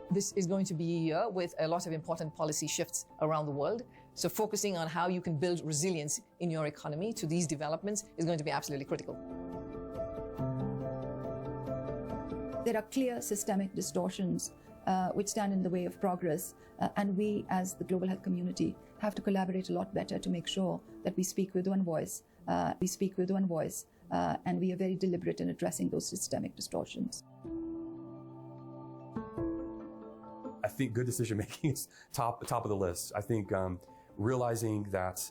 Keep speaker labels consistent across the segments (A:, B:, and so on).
A: This is going to be a year with a lot of important policy shifts around the world. So focusing on how you can build resilience in your economy to these developments is going to be absolutely critical.
B: There are clear systemic distortions which stand in the way of progress, and we as the global health community have to collaborate a lot better to make sure that we speak with one voice, and we are very deliberate in addressing those systemic distortions.
C: I think good decision making is top of the list. I think realizing that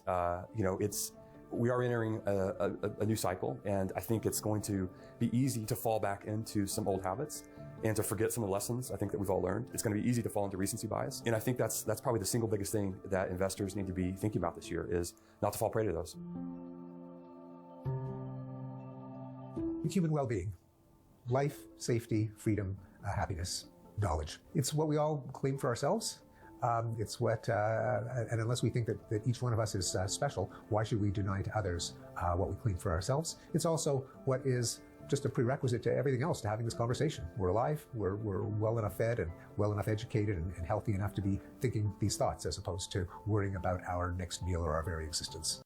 C: we are entering a new cycle, and I think it's going to be easy to fall back into some old habits and to forget some of the lessons I think that we've all learned. It's going to be easy to fall into recency bias, and I think that's probably the single biggest thing that investors need to be thinking about this year, is not to fall prey to those.
D: Human well-being, life, safety, freedom, happiness, knowledge. It's what we all claim for ourselves. It's what, and unless we think that each one of us is special, why should we deny to others what we claim for ourselves? It's also what is just a prerequisite to everything else, to having this conversation. We're alive, we're well enough fed and well enough educated and healthy enough to be thinking these thoughts, as opposed to worrying about our next meal or our very existence.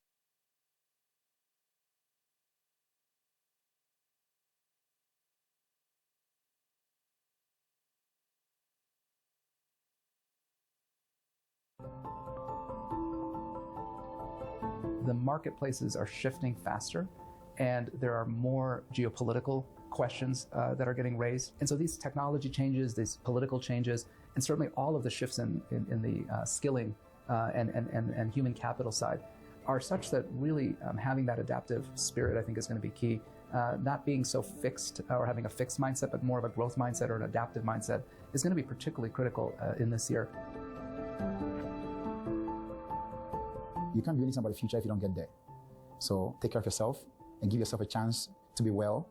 E: The marketplaces are shifting faster, and there are more geopolitical questions that are getting raised. And so these technology changes, these political changes, and certainly all of the shifts in the skilling and human capital side are such that really having that adaptive spirit, I think, is going to be key. Not being so fixed or having a fixed mindset, but more of a growth mindset or an adaptive mindset is going to be particularly critical in this year.
F: You can't be anything about the future if you don't get there. So take care of yourself and give yourself a chance to be well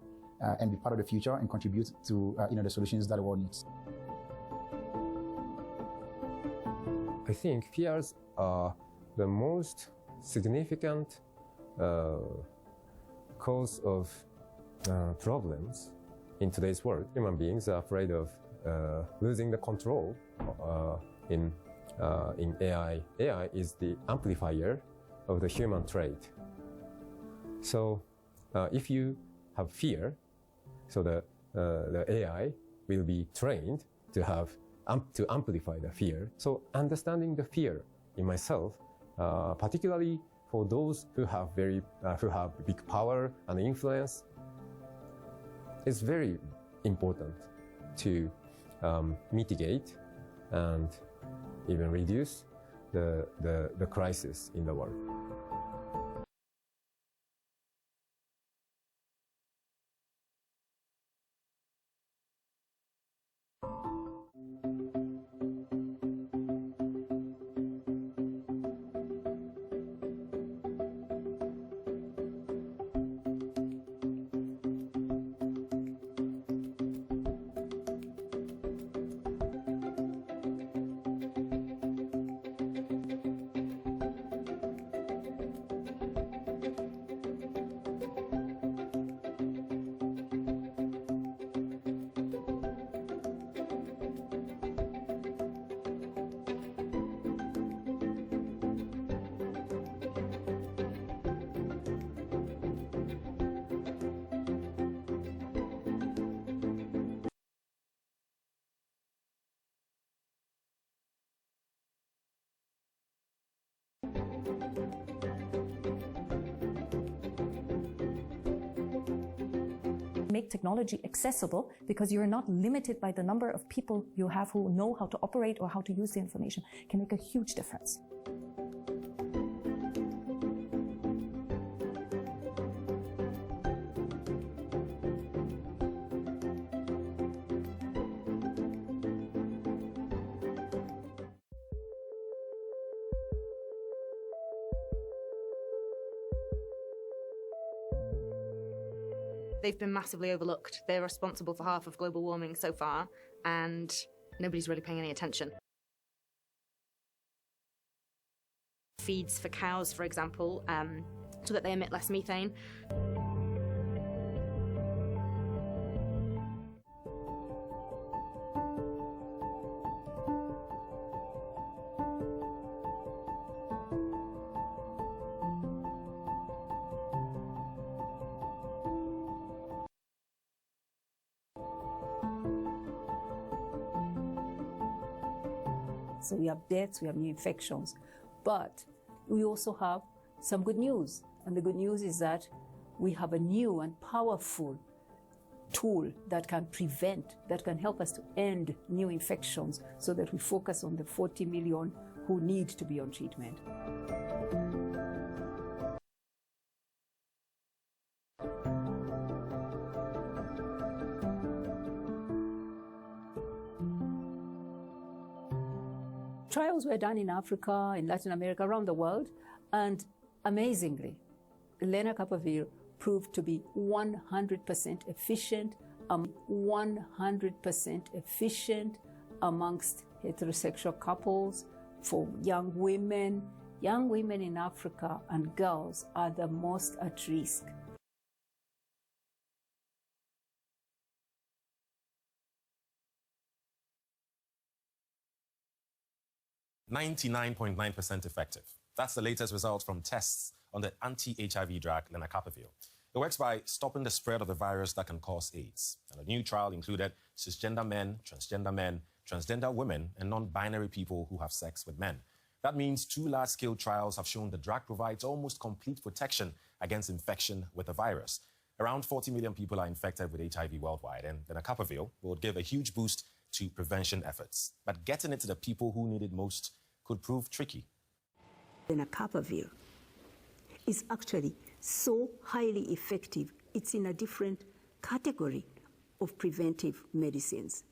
F: and be part of the future and contribute to the solutions that the world needs.
G: I think fears are the most significant cause of problems in today's world. Human beings are afraid of losing the control in AI. AI is the amplifier of the human trait. So if you have fear, so the AI will be trained to have to amplify the fear. So understanding the fear in myself, particularly for those who have big power and influence, is very important to mitigate and even reduce the crisis in the world.
H: Make technology accessible, because you're not limited by the number of people you have who know how to operate or how to use the information, can make a huge difference.
I: They've been massively overlooked. They're responsible for half of global warming so far, and nobody's really paying any attention. Feeds for cows, for example, so that they emit less methane.
J: So we have deaths, we have new infections, but we also have some good news. And the good news is that we have a new and powerful tool that can prevent, that can help us to end new infections so that we focus on the 40 million who need to be on treatment. Trials were done in Africa, in Latin America, around the world, and amazingly, Lenacapavir proved to be 100% efficient, 100% efficient amongst heterosexual couples, for young women. Young women in Africa and girls are the most at risk.
K: .9% effective. That's the latest result from tests on the anti-HIV drug Lenacapivir. It works by stopping the spread of the virus that can cause AIDS. And a new trial included cisgender men, transgender women, and non-binary people who have sex with men. That means 2 large-scale trials have shown the drug provides almost complete protection against infection with the virus. Around 40 million people are infected with HIV worldwide, and Lenacapivir will give a huge boost to prevention efforts. But getting it to the people who need it most could prove tricky.
L: Lenacapavir is actually so highly effective. It's in a different category of preventive medicines.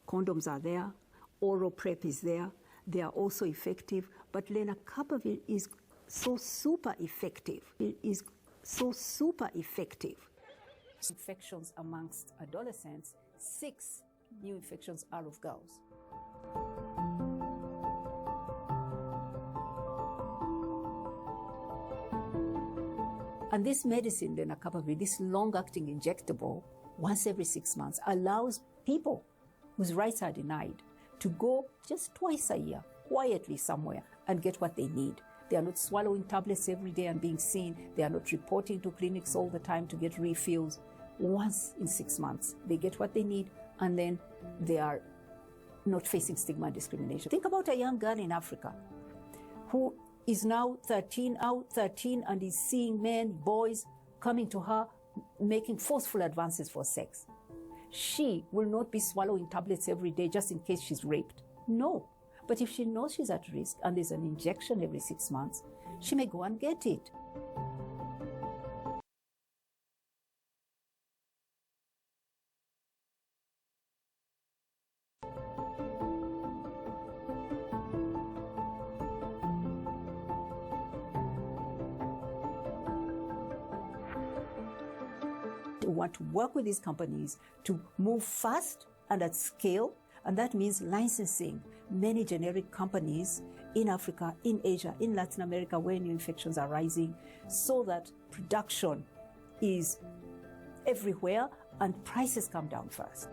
L: Condoms are there, oral PrEP is there, they are also effective, but Lenacapavir is so super effective. It is so super effective.
J: Infections amongst adolescents, 6 new infections are of girls. And this medicine, Lenacapavir, this long-acting injectable, once every 6 months, allows people whose rights are denied to go just twice a year, quietly somewhere, and get what they need. They are not swallowing tablets every day and being seen. They are not reporting to clinics all the time to get refills. Once in 6 months, they get what they need, and then they are not facing stigma and discrimination. Think about a young girl in Africa who is now 13, and is seeing men, boys, coming to her, making forceful advances for sex. She will not be swallowing tablets every day just in case she's raped. No. But if she knows she's at risk and there's an injection every 6 months, she may go and get it. We want to work with these companies to move fast and at scale, and that means licensing many generic companies in Africa, in Asia, in Latin America, where new infections are rising, so that production is everywhere and prices come down first.